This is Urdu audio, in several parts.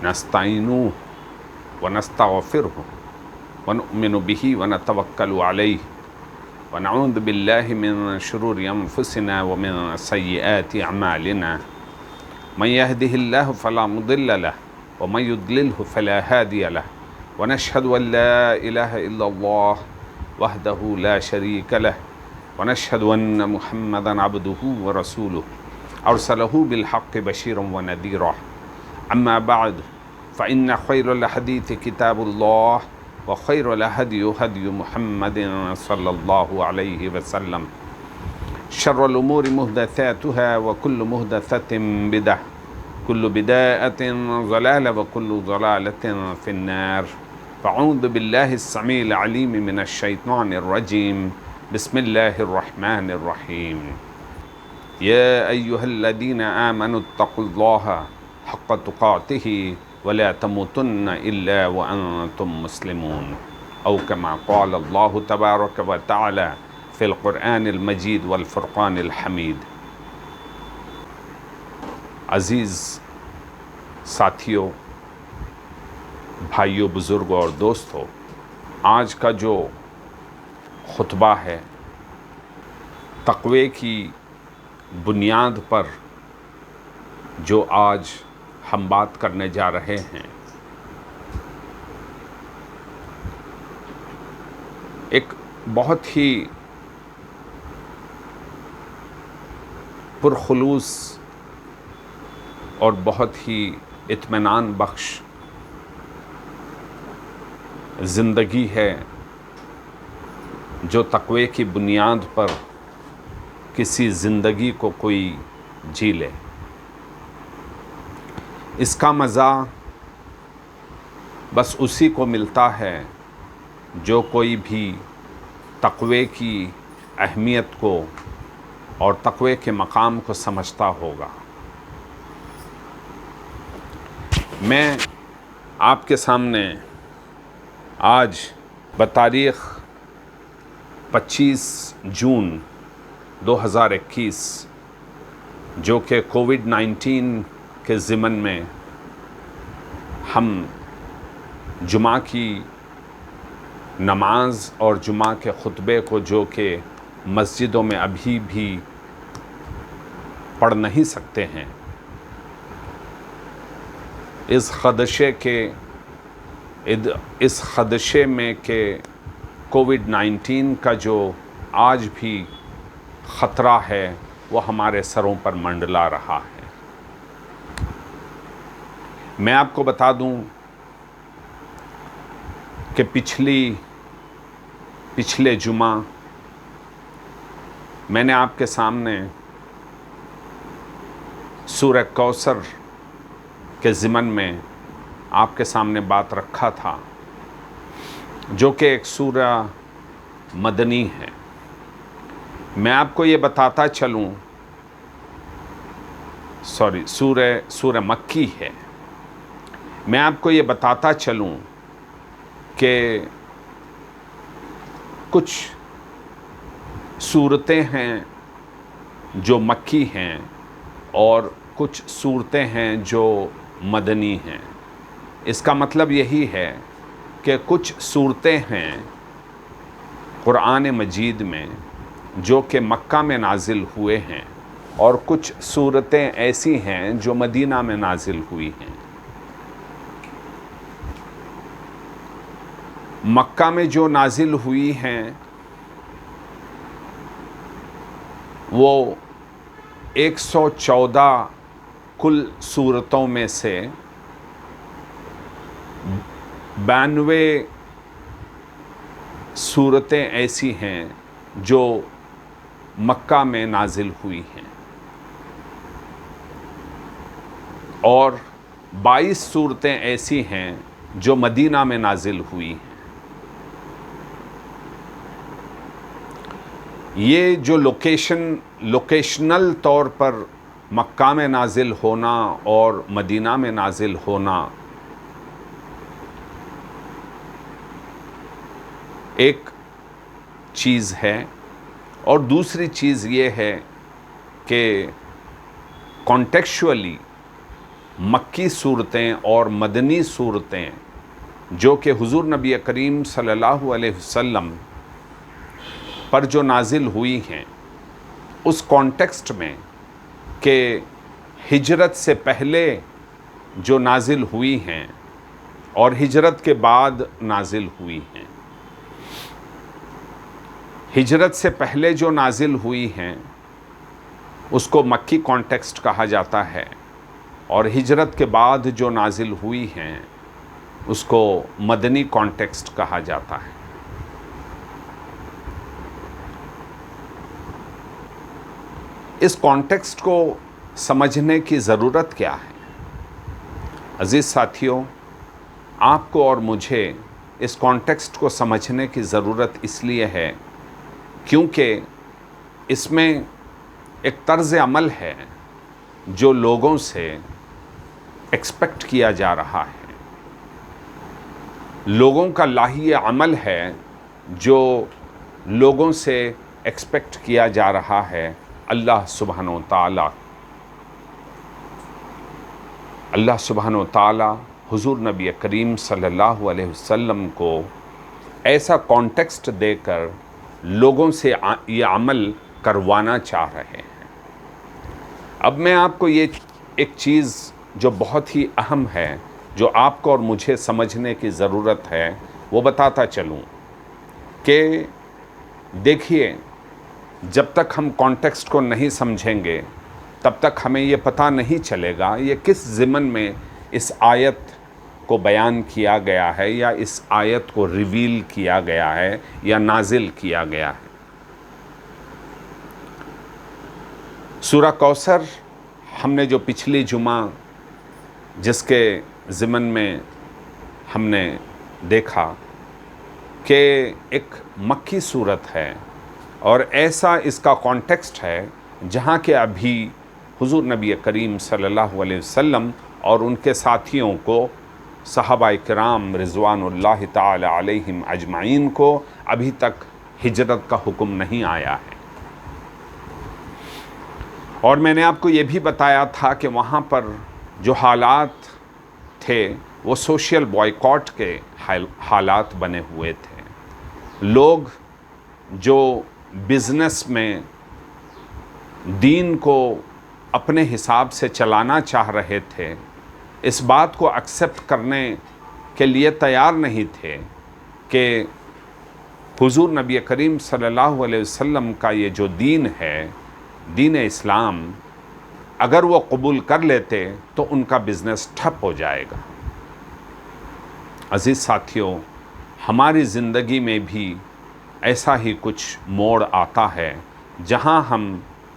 نستعینوہ ونستغفرہ ونؤمن بہ ونتوکل علیہ ونعوذ باللہ من شرور انفسنا ومن سیئات اعمالنا من يهده الله فلا مضل له ومن يضلله فلا هادي له ونشهد أن لا إله إلا الله وحده لا شريك له ونشهد أن محمدا عبده ورسوله أرسله بالحق بشيرا ونذيرا أما بعد فإن خير الحديث كتاب الله وخير الهدي هدي محمد صلى الله عليه وسلم شر الأمور محدثاتها وكل محدثة بدعة كل بدعة ضلالة وكل ضلالة في النار فأعوذ بالله السميع العليم من الشيطان الرجيم بسم الله الرحمن الرحيم يا أيها الذين آمنوا اتقوا الله حق تقاته ولا تموتن إلا وأنتم مسلمون أو كما قال الله تبارك وتعالى في القرآن المجيد والفرقان الحمید۔ عزیز ساتھیوں، بھائیوں، بزرگوں اور دوستوں، آج کا جو خطبہ ہے تقوی کی بنیاد پر جو آج ہم بات کرنے جا رہے ہیں، ایک بہت ہی پرخلوص اور بہت ہی اطمینان بخش زندگی ہے جو تقوی کی بنیاد پر کسی زندگی کو کوئی جی لے۔ اس کا مزہ بس اسی کو ملتا ہے جو کوئی بھی تقوی کی اہمیت کو اور تقوی کے مقام کو سمجھتا ہوگا۔ میں آپ کے سامنے آج بتاریخ 25 جون 2021 جو کہ کووڈ-19 کے ضمن میں ہم جمعہ کی نماز اور جمعہ کے خطبے کو جو کہ مسجدوں میں ابھی بھی پڑھ نہیں سکتے ہیں، اس خدشے میں کہ کووڈ-19 کا جو آج بھی خطرہ ہے وہ ہمارے سروں پر منڈلا رہا ہے۔ میں آپ کو بتا دوں کہ پچھلے جمعہ میں نے آپ کے سامنے سورہ کوثر کے ضمن میں آپ کے سامنے بات رکھا تھا، جو کہ ایک سورہ مدنی ہے۔ میں آپ کو یہ بتاتا چلوں سورہ مکی ہے۔ میں آپ کو یہ بتاتا چلوں کہ کچھ صورتیں ہیں جو مکی ہیں اور کچھ صورتیں ہیں جو مدنی ہیں۔ اس کا مطلب یہی ہے کہ کچھ صورتیں ہیں قرآن مجید میں جو کہ مکہ میں نازل ہوئے ہیں اور کچھ صورتیں ایسی ہیں جو مدینہ میں نازل ہوئی ہیں۔ مکہ میں جو نازل ہوئی ہیں وہ 114 کل صورتوں میں سے 92 صورتیں ایسی ہیں جو مکہ میں نازل ہوئی ہیں اور 22 صورتیں ایسی ہیں جو مدینہ میں نازل ہوئی ہیں۔ یہ جو لوکیشنل طور پر مکہ میں نازل ہونا اور مدینہ میں نازل ہونا ایک چیز ہے، اور دوسری چیز یہ ہے کہ کانٹیکچولی مکی صورتیں اور مدنی صورتیں جو کہ حضور نبی کریم صلی اللہ علیہ وسلم پر جو نازل ہوئی ہیں، اس کانٹیکسٹ میں کہ ہجرت سے پہلے جو نازل ہوئی ہیں اور ہجرت کے بعد نازل ہوئی ہیں۔ ہجرت سے پہلے جو نازل ہوئی ہیں اس کو مکی کانٹیکسٹ کہا جاتا ہے، اور ہجرت کے بعد جو نازل ہوئی ہیں اس کو مدنی کانٹیکسٹ کہا جاتا ہے۔ اس کانٹیکسٹ کو سمجھنے کی ضرورت کیا ہے؟ عزیز ساتھیوں، آپ کو اور مجھے اس کانٹیکسٹ کو سمجھنے کی ضرورت اس لیے ہے کیونکہ اس میں ایک طرز عمل ہے جو لوگوں سے ایکسپیکٹ کیا جا رہا ہے، لوگوں کا لاہی عمل ہے جو لوگوں سے ایکسپیکٹ کیا جا رہا ہے اللہ سبحانہ و تعالی۔ اللہ سبحانہ و تعالی حضور نبی کریم صلی اللہ علیہ وسلم کو ایسا کانٹیکسٹ دے کر لوگوں سے یہ عمل کروانا چاہ رہے ہیں۔ اب میں آپ کو یہ ایک چیز جو بہت ہی اہم ہے، جو آپ کو اور مجھے سمجھنے کی ضرورت ہے، وہ بتاتا چلوں کہ دیکھیے، جب تک ہم کانٹیکسٹ کو نہیں سمجھیں گے تب تک ہمیں یہ پتہ نہیں چلے گا یہ کس ضمن میں اس آیت کو بیان کیا گیا ہے، یا اس آیت کو ریویل کیا گیا ہے، یا نازل کیا گیا ہے۔ سورہ کوثر ہم نے جو پچھلی جمعہ جس کے ضمن میں ہم نے دیکھا کہ ایک مکی صورت ہے، اور ایسا اس کا کانٹیکسٹ ہے جہاں کہ ابھی حضور نبی کریم صلی اللہ علیہ وسلم اور ان کے ساتھیوں کو، صحابہ کرام رضوان اللہ تعالی علیہم اجمعین کو ابھی تک ہجرت کا حکم نہیں آیا ہے۔ اور میں نے آپ کو یہ بھی بتایا تھا کہ وہاں پر جو حالات تھے وہ سوشل بائیکاٹ کے حالات بنے ہوئے تھے۔ لوگ جو بزنس میں دین کو اپنے حساب سے چلانا چاہ رہے تھے، اس بات کو ایکسیپٹ کرنے کے لیے تیار نہیں تھے کہ حضور نبی کریم صلی اللہ علیہ وسلم کا یہ جو دین ہے، دین اسلام، اگر وہ قبول کر لیتے تو ان کا بزنس ٹھپ ہو جائے گا۔ عزیز ساتھیوں، ہماری زندگی میں بھی ایسا ہی کچھ موڑ آتا ہے جہاں ہم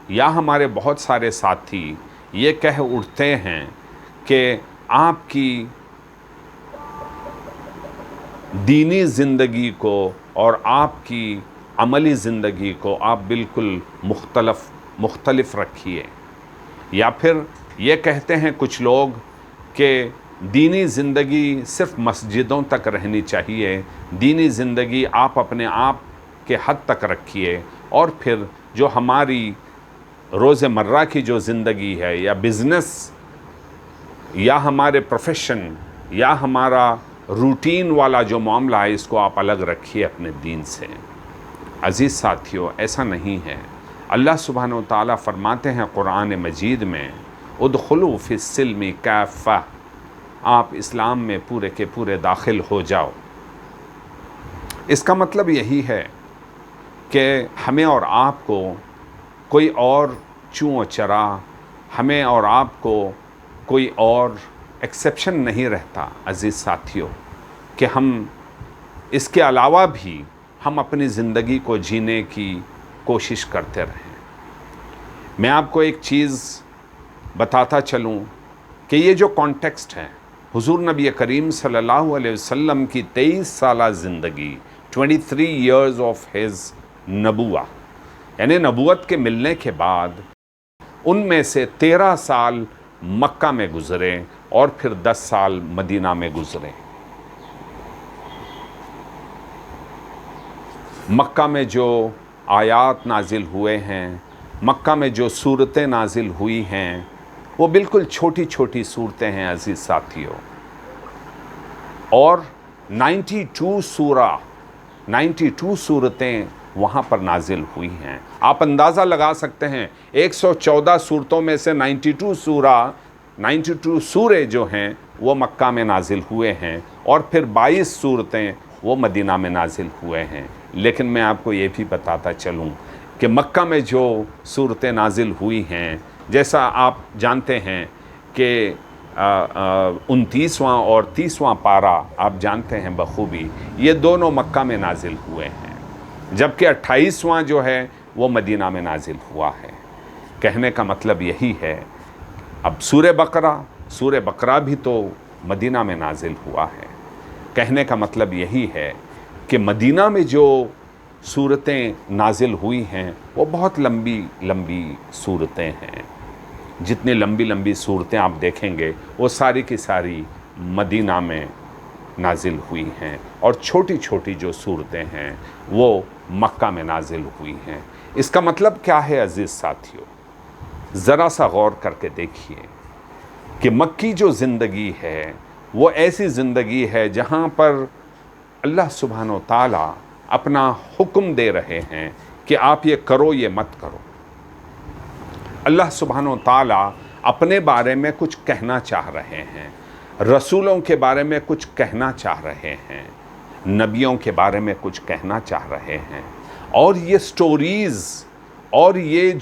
یا ہمارے بہت سارے ساتھی یہ کہہ اٹھتے ہیں کہ آپ کی دینی زندگی کو اور آپ کی عملی زندگی کو آپ بالکل مختلف رکھیے، یا پھر یہ کہتے ہیں کچھ لوگ کہ دینی زندگی صرف مسجدوں تک رہنی چاہیے، دینی زندگی آپ اپنے آپ کے حد تک رکھیے، اور پھر جو ہماری روز مرہ کی جو زندگی ہے، یا بزنس، یا ہمارے پروفیشن، یا ہمارا روٹین والا جو معاملہ ہے، اس کو آپ الگ رکھیے اپنے دین سے۔ عزیز ساتھیوں، ایسا نہیں ہے۔ اللہ سبحانہ و تعالیٰ فرماتے ہیں قرآن مجید میں، ادخلوا فی السلم کافہ، آپ اسلام میں پورے کے پورے داخل ہو جاؤ۔ اس کا مطلب یہی ہے کہ ہمیں اور آپ کو کوئی اور چوں و چرا، ہمیں اور آپ کو کوئی اور ایکسیپشن نہیں رہتا عزیز ساتھیوں، کہ ہم اس کے علاوہ بھی ہم اپنی زندگی کو جینے کی کوشش کرتے رہیں۔ میں آپ کو ایک چیز بتاتا چلوں کہ یہ جو کانٹیکسٹ ہے، حضور نبی کریم صلی اللہ علیہ وسلم کی 23 سالہ زندگی، 23 years of his نبوہ، یعنی نبوت کے ملنے کے بعد ان میں سے 13 سال مکہ میں گزرے اور پھر 10 سال مدینہ میں گزرے۔ مکہ میں جو آیات نازل ہوئے ہیں، مکہ میں جو صورتیں نازل ہوئی ہیں، وہ بالکل چھوٹی چھوٹی صورتیں ہیں عزیز ساتھیوں، اور 92 صورتیں وہاں پر نازل ہوئی ہیں۔ آپ اندازہ لگا سکتے ہیں 114 صورتوں میں سے 92 سورے جو ہیں وہ مکہ میں نازل ہوئے ہیں، اور پھر 22 صورتیں وہ مدینہ میں نازل ہوئے ہیں۔ لیکن میں آپ کو یہ بھی بتاتا چلوں کہ مکہ میں جو صورتیں نازل ہوئی ہیں، جیسا آپ جانتے ہیں کہ 29واں اور 30واں پارہ آپ جانتے ہیں بخوبی، یہ دونوں مکہ میں نازل ہوئے ہیں، جبکہ 28واں جو ہے وہ مدینہ میں نازل ہوا ہے۔ کہنے کا مطلب یہی ہے، اب سورہ بقرہ بھی تو مدینہ میں نازل ہوا ہے۔ کہنے کا مطلب یہی ہے کہ مدینہ میں جو صورتیں نازل ہوئی ہیں وہ بہت لمبی صورتیں ہیں۔ جتنی لمبی صورتیں آپ دیکھیں گے وہ ساری کی ساری مدینہ میں نازل ہوئی ہیں، اور چھوٹی چھوٹی جو صورتیں ہیں وہ مکہ میں نازل ہوئی ہیں۔ اس کا مطلب کیا ہے عزیز ساتھیوں؟ ذرا سا غور کر کے دیکھیے کہ مکی جو زندگی ہے وہ ایسی زندگی ہے جہاں پر اللہ سبحانہ و تعالیٰ اپنا حکم دے رہے ہیں کہ آپ یہ کرو، یہ مت کرو۔ اللہ سبحانہ و تعالیٰ اپنے بارے میں کچھ کہنا چاہ رہے ہیں، رسولوں کے بارے میں کچھ کہنا چاہ رہے ہیں، نبیوں کے بارے میں کچھ کہنا چاہ رہے ہیں، اور یہ سٹوریز اور یہ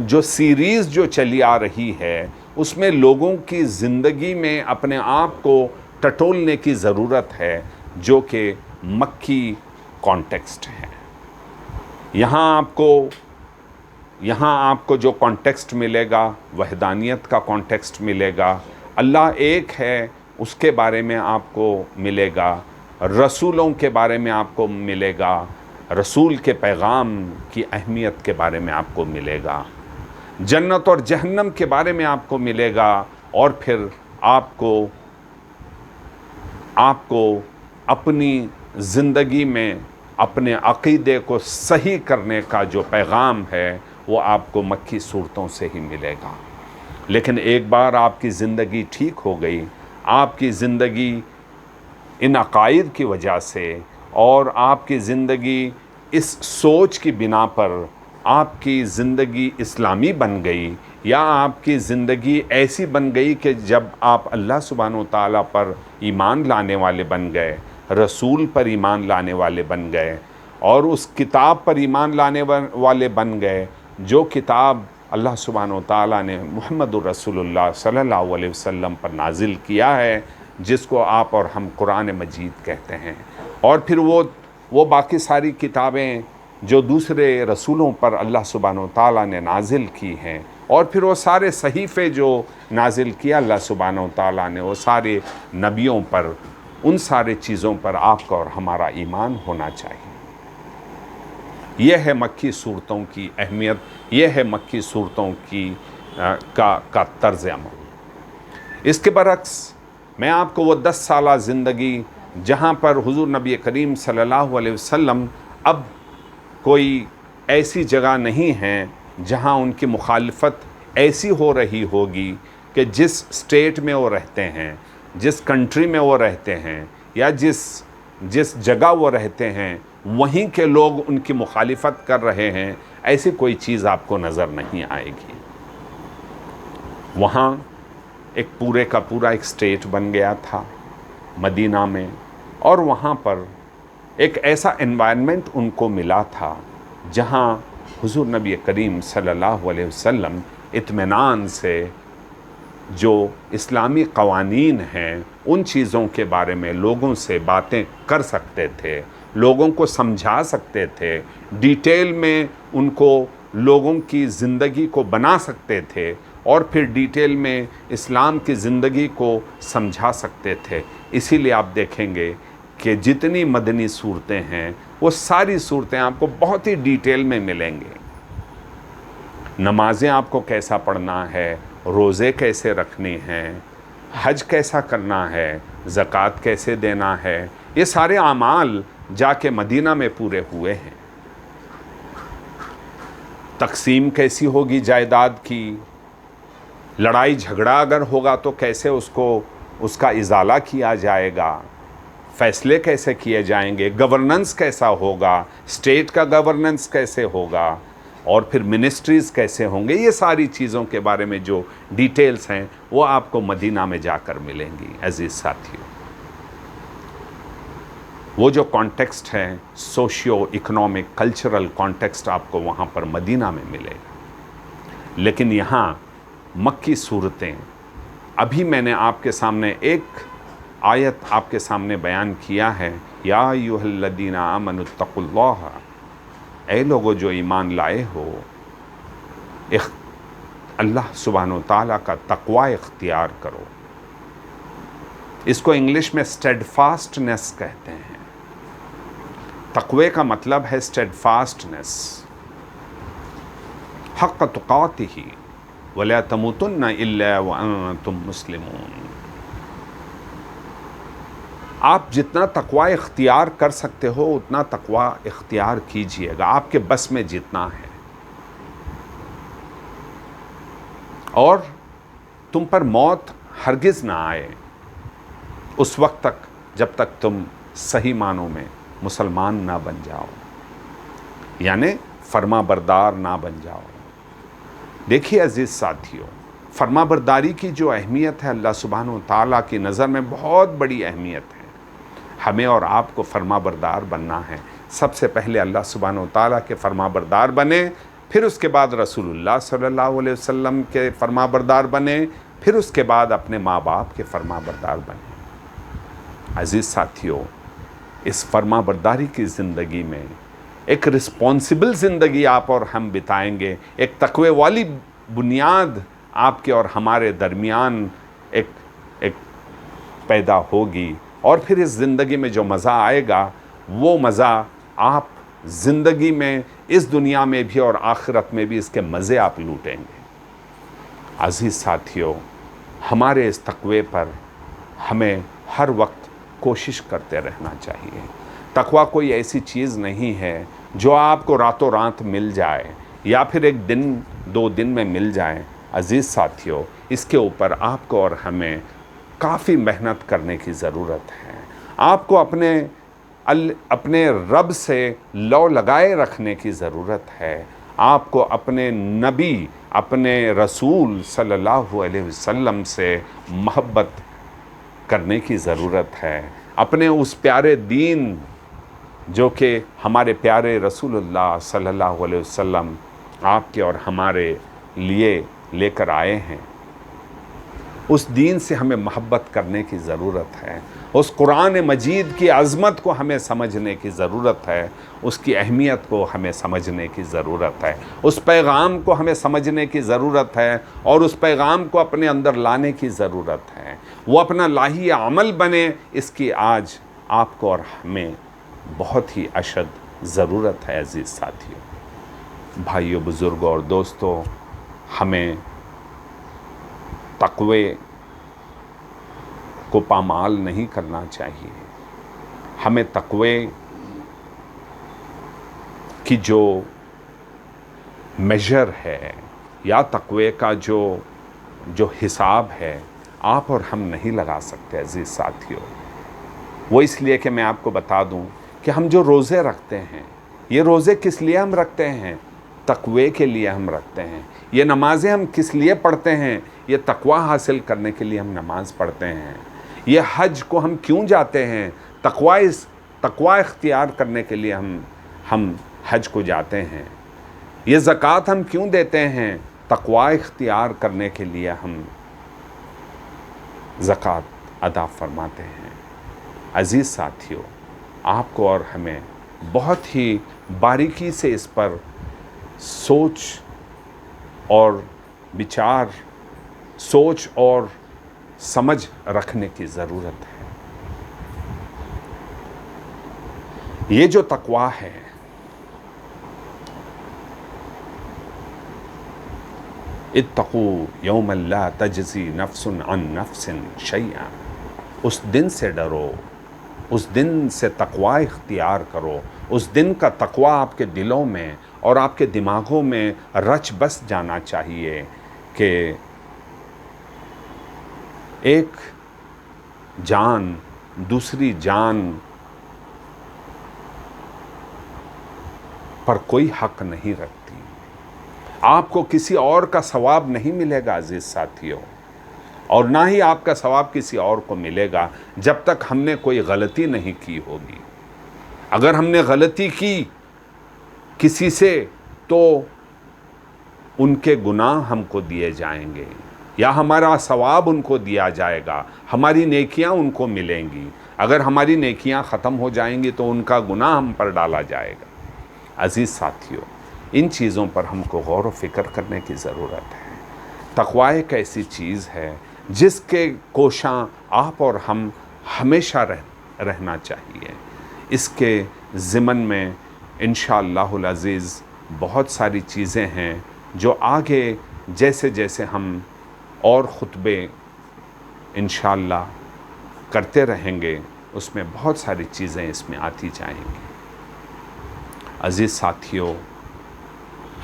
جو سیریز جو چلی آ رہی ہے اس میں لوگوں کی زندگی میں اپنے آپ کو ٹٹولنے کی ضرورت ہے، جو کہ مکی کانٹیکسٹ ہے۔ یہاں آپ کو جو کانٹیکسٹ ملے گا وحدانیت کا کانٹیکسٹ ملے گا، اللہ ایک ہے اس کے بارے میں آپ کو ملے گا، رسولوں کے بارے میں آپ کو ملے گا، رسول کے پیغام کی اہمیت کے بارے میں آپ کو ملے گا، جنت اور جہنم کے بارے میں آپ کو ملے گا، اور پھر آپ کو اپنی زندگی میں اپنے عقیدے کو صحیح کرنے کا جو پیغام ہے وہ آپ کو مکی صورتوں سے ہی ملے گا۔ لیکن ایک بار آپ کی زندگی ٹھیک ہو گئی، آپ کی زندگی ان عقائد کی وجہ سے اور آپ کی زندگی اس سوچ کی بنا پر آپ کی زندگی اسلامی بن گئی، یا آپ کی زندگی ایسی بن گئی کہ جب آپ اللہ سبحانہ و تعالیٰ پر ایمان لانے والے بن گئے، رسول پر ایمان لانے والے بن گئے، اور اس کتاب پر ایمان لانے والے بن گئے جو کتاب اللہ سبحانہ و تعالیٰ نے محمد الرسول اللہ صلی اللہ علیہ وسلم پر نازل کیا ہے، جس کو آپ اور ہم قرآن مجید کہتے ہیں، اور پھر وہ باقی ساری کتابیں جو دوسرے رسولوں پر اللہ سبحانہ و تعالیٰ نے نازل کی ہیں، اور پھر وہ سارے صحیفے جو نازل کیا اللہ سبحانہ و تعالیٰ نے وہ سارے نبیوں پر، ان سارے چیزوں پر آپ کا اور ہمارا ایمان ہونا چاہیے۔ یہ ہے مکی صورتوں کی اہمیت، یہ ہے مکی صورتوں کا طرز عمل۔ اس کے برعکس میں آپ کو وہ 10 سالہ زندگی جہاں پر حضور نبی کریم صلی اللہ علیہ وسلم، اب کوئی ایسی جگہ نہیں ہے جہاں ان کی مخالفت ایسی ہو رہی ہوگی کہ جس اسٹیٹ میں وہ رہتے ہیں، جس کنٹری میں وہ رہتے ہیں، یا جس جگہ وہ رہتے ہیں وہیں کے لوگ ان کی مخالفت کر رہے ہیں، ایسی کوئی چیز آپ کو نظر نہیں آئے گی۔ وہاں ایک پورے کا پورا ایک اسٹیٹ بن گیا تھا مدینہ میں، اور وہاں پر ایک ایسا انوائرمنٹ ان کو ملا تھا جہاں حضور نبی کریم صلی اللہ علیہ وسلم اطمینان سے جو اسلامی قوانین ہیں ان چیزوں کے بارے میں لوگوں سے باتیں کر سکتے تھے، لوگوں کو سمجھا سکتے تھے، ڈیٹیل میں ان کو لوگوں کی زندگی کو بنا سکتے تھے، اور پھر ڈیٹیل میں اسلام کی زندگی کو سمجھا سکتے تھے۔ اسی لیے آپ دیکھیں گے کہ جتنی مدنی صورتیں ہیں وہ ساری صورتیں آپ کو بہت ہی ڈیٹیل میں ملیں گے۔ نمازیں آپ کو کیسا پڑھنا ہے، روزے کیسے رکھنے ہیں، حج کیسا کرنا ہے، زکوٰۃ کیسے دینا ہے، یہ سارے اعمال جا کے مدینہ میں پورے ہوئے ہیں۔ تقسیم کیسی ہوگی جائیداد کی، لڑائی جھگڑا اگر ہوگا تو کیسے اس کا ازالہ کیا جائے گا، فیصلے کیسے کیے جائیں گے، گورننس کیسا ہوگا، اسٹیٹ کا گورننس کیسے ہوگا، اور پھر منسٹریز کیسے ہوں گے، یہ ساری چیزوں کے بارے میں جو ڈیٹیلز ہیں وہ آپ کو مدینہ میں جا کر ملیں گی عزیز ساتھیوں۔ وہ جو کانٹیکسٹ ہے سوشیو اکنامک کلچرل کانٹیکسٹ آپ کو وہاں پر مدینہ میں ملے گا، لیکن یہاں مکی صورتیں ابھی میں نے آپ کے سامنے ایک آیت آپ کے سامنے بیان کیا ہے، یا ایھا الذین آمنوا اتقوا اللہ، اے لوگو جو ایمان لائے ہو، اللہ سبحانہ و تعالیٰ کا تقوی اختیار کرو۔ اس کو انگلش میں اسٹیڈ فاسٹنس کہتے ہیں۔ تقوی کا مطلب ہے اسٹیڈ فاسٹنس، حق تقاتہ ولا تموتن الا وانتم مسلمون۔ آپ جتنا تقوی اختیار کر سکتے ہو اتنا تقوی اختیار کیجئے گا، آپ کے بس میں جتنا ہے، اور تم پر موت ہرگز نہ آئے اس وقت تک جب تک تم صحیح معنوں میں مسلمان نہ بن جاؤ، یعنی فرما بردار نہ بن جاؤ۔ دیکھیے عزیز ساتھیوں، فرما برداری کی جو اہمیت ہے اللہ سبحانہ و تعالیٰ کی نظر میں بہت بڑی اہمیت ہے۔ ہمیں اور آپ کو فرما بردار بننا ہے۔ سب سے پہلے اللہ سبحانہ و تعالیٰ کے فرما بردار بنے، پھر اس کے بعد رسول اللہ صلی اللہ علیہ وسلم کے فرما بردار بنے، پھر اس کے بعد اپنے ماں باپ کے فرما بردار بنے۔ عزیز ساتھیوں، اس فرما برداری کی زندگی میں ایک رسپانسبل زندگی آپ اور ہم بتائیں گے، ایک تقوی والی بنیاد آپ کے اور ہمارے درمیان ایک پیدا ہوگی، اور پھر اس زندگی میں جو مزہ آئے گا وہ مزہ آپ زندگی میں اس دنیا میں بھی اور آخرت میں بھی اس کے مزے آپ لوٹیں گے۔ عزیز ساتھیوں، ہمارے اس تقوی پر ہمیں ہر وقت کوشش کرتے رہنا چاہیے۔ تقوی کوئی ایسی چیز نہیں ہے جو آپ کو راتوں رات مل جائے یا پھر ایک دن دو دن میں مل جائے۔ عزیز ساتھیوں، اس کے اوپر آپ کو اور ہمیں کافی محنت کرنے کی ضرورت ہے۔ آپ کو اپنے رب سے لو لگائے رکھنے کی ضرورت ہے۔ آپ کو اپنے نبی، اپنے رسول صلی اللہ علیہ وسلم سے محبت کرنے کی ضرورت ہے۔ اپنے اس پیارے دین جو کہ ہمارے پیارے رسول اللہ صلی اللہ علیہ وسلم آپ کے اور ہمارے لیے لے کر آئے ہیں، اس دین سے ہمیں محبت کرنے کی ضرورت ہے۔ اس قرآن مجید کی عظمت کو ہمیں سمجھنے کی ضرورت ہے، اس کی اہمیت کو ہمیں سمجھنے کی ضرورت ہے، اس پیغام کو ہمیں سمجھنے کی ضرورت ہے، اور اس پیغام کو اپنے اندر لانے کی ضرورت ہے۔ وہ اپنا لاہی عمل بنے، اس کی آج آپ کو اور ہمیں بہت ہی اشد ضرورت ہے۔ عزیز ساتھیوں، بھائیوں، بزرگوں اور دوستوں، ہمیں تقوی کو پامال نہیں کرنا چاہیے۔ ہمیں تقوی کی جو میجر ہے یا تقوی کا جو حساب ہے آپ اور ہم نہیں لگا سکتے۔ عزیز ساتھیوں، وہ اس لیے کہ میں آپ کو بتا دوں کہ ہم جو روزے رکھتے ہیں، یہ روزے کس لیے ہم رکھتے ہیں؟ تقوی کے لیے ہم رکھتے ہیں۔ یہ نمازیں ہم کس لیے پڑھتے ہیں؟ یہ تقوی حاصل کرنے کے لیے ہم نماز پڑھتے ہیں۔ یہ حج کو ہم کیوں جاتے ہیں؟ تقوی اختیار کرنے کے لیے ہم حج کو جاتے ہیں۔ یہ زکوٰۃ ہم کیوں دیتے ہیں؟ تقوی اختیار کرنے کے لیے ہم زکوٰۃ ادا فرماتے ہیں۔ عزیز ساتھیوں، آپ کو اور ہمیں بہت ہی باریکی سے اس پر سوچ اور سمجھ رکھنے کی ضرورت ہے۔ یہ جو تقوی ہے، اتقوا یوما لا تجزی نفس عن نفس شیئا، اس دن سے ڈرو اس دن سے تقوی اختیار کرو، اس دن کا تقوی آپ کے دلوں میں اور آپ کے دماغوں میں رچ بس جانا چاہیے کہ ایک جان دوسری جان پر کوئی حق نہیں رکھتی۔ آپ کو کسی اور کا ثواب نہیں ملے گا عزیز ساتھیوں، اور نہ ہی آپ کا ثواب کسی اور کو ملے گا جب تک ہم نے کوئی غلطی نہیں کی ہوگی۔ اگر ہم نے غلطی کی کسی سے تو ان کے گناہ ہم کو دیے جائیں گے یا ہمارا ثواب ان کو دیا جائے گا، ہماری نیکیاں ان کو ملیں گی۔ اگر ہماری نیکیاں ختم ہو جائیں گی تو ان کا گناہ ہم پر ڈالا جائے گا۔ عزیز ساتھیوں، ان چیزوں پر ہم کو غور و فکر کرنے کی ضرورت ہے۔ تقوی ایک ایسی چیز ہے جس کے کوشاں آپ اور ہم ہمیشہ رہنا چاہیے۔ اس کے ضمن میں انشاءاللہ العزیز بہت ساری چیزیں ہیں جو آگے جیسے جیسے ہم اور خطبے انشاءاللہ کرتے رہیں گے اس میں بہت ساری چیزیں اس میں آتی جائیں گی۔ عزیز ساتھیوں،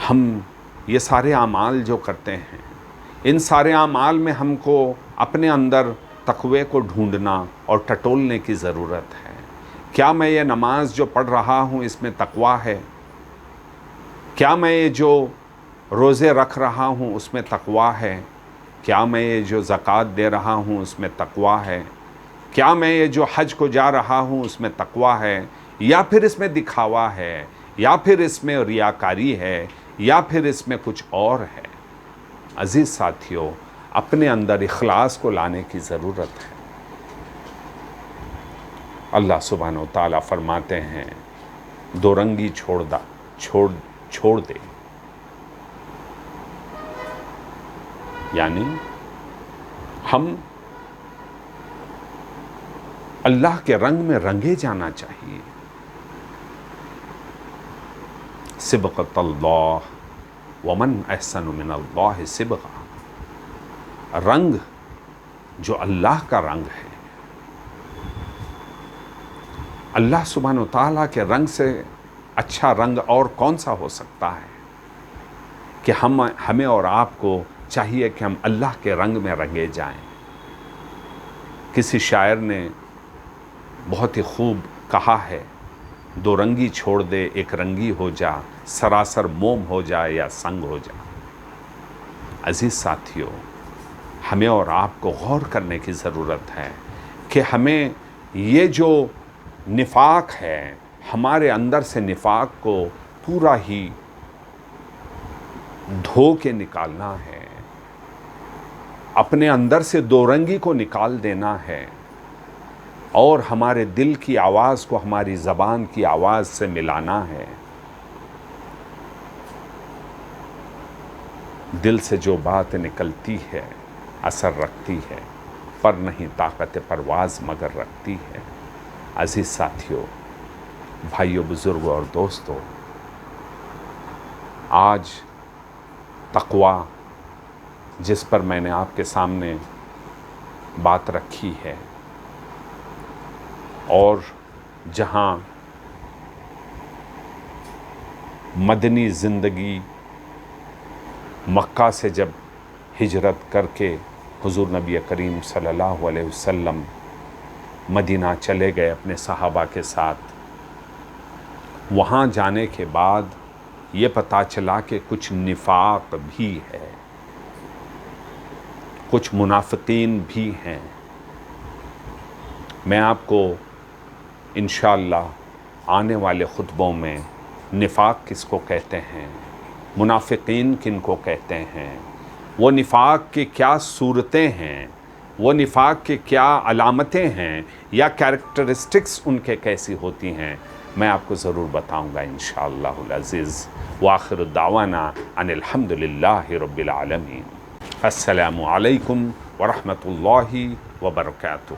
ہم یہ سارے اعمال جو کرتے ہیں، ان سارے اعمال میں ہم کو اپنے اندر تقوی کو ڈھونڈنا اور ٹٹولنے کی ضرورت ہے۔ کیا میں یہ نماز جو پڑھ رہا ہوں اس میں تقوی ہے؟ کیا میں یہ جو روزے رکھ رہا ہوں اس میں تقوی ہے؟ کیا میں یہ جو زکوٰۃ دے رہا ہوں اس میں تقوی ہے؟ کیا میں یہ جو حج کو جا رہا ہوں اس میں تقوی ہے؟ یا پھر اس میں دکھاوا ہے، یا پھر اس میں ریاکاری ہے، یا پھر اس میں کچھ اور ہے؟ عزیز ساتھیوں، اپنے اندر اخلاص کو لانے کی ضرورت ہے۔ اللہ سبحانہ و تعالیٰ فرماتے ہیں دو رنگی چھوڑ دے، یعنی ہم اللہ کے رنگ میں رنگے جانا چاہیے۔ صبغۃ اللہ ومن احسن من اللہ صبغہ، رنگ جو اللہ کا رنگ ہے، اللہ سبحانہ و تعالیٰ کے رنگ سے اچھا رنگ اور کون سا ہو سکتا ہے کہ ہمیں اور آپ کو چاہیے کہ ہم اللہ کے رنگ میں رنگے جائیں۔ کسی شاعر نے بہت ہی خوب کہا ہے، دو رنگی چھوڑ دے ایک رنگی ہو جا، سراسر موم ہو جائے یا سنگ ہو جا۔ عزیز ساتھیوں، ہمیں اور آپ کو غور کرنے کی ضرورت ہے کہ ہمیں یہ جو نفاق ہے، ہمارے اندر سے نفاق کو پورا ہی دھو کے نکالنا ہے، اپنے اندر سے دو رنگی کو نکال دینا ہے، اور ہمارے دل کی آواز کو ہماری زبان کی آواز سے ملانا ہے۔ دل سے جو بات نکلتی ہے اثر رکھتی ہے، پر نہیں طاقت پرواز مگر رکھتی ہے۔ عزیز ساتھیوں، بھائیوں، بزرگوں اور دوستوں، آج تقوی جس پر میں نے آپ کے سامنے بات رکھی ہے، اور جہاں مدنی زندگی مکہ سے جب ہجرت کر کے حضور نبی کریم صلی اللہ علیہ وسلم مدینہ چلے گئے اپنے صحابہ کے ساتھ، وہاں جانے کے بعد یہ پتہ چلا کہ کچھ نفاق بھی ہے، کچھ منافقین بھی ہیں۔ میں آپ کو انشاءاللہ آنے والے خطبوں میں نفاق کس کو کہتے ہیں، منافقین کن کو کہتے ہیں، وہ نفاق کی کیا صورتیں ہیں، وہ نفاق کی کیا علامتیں ہیں، یا کیریکٹرسٹکس ان کے کیسی ہوتی ہیں، میں آپ کو ضرور بتاؤں گا انشاءاللہ العزیز۔ وآخر دعوانا ان الحمدللہ رب العالمین۔ السلام علیکم ورحمۃ اللہ وبرکاتہ۔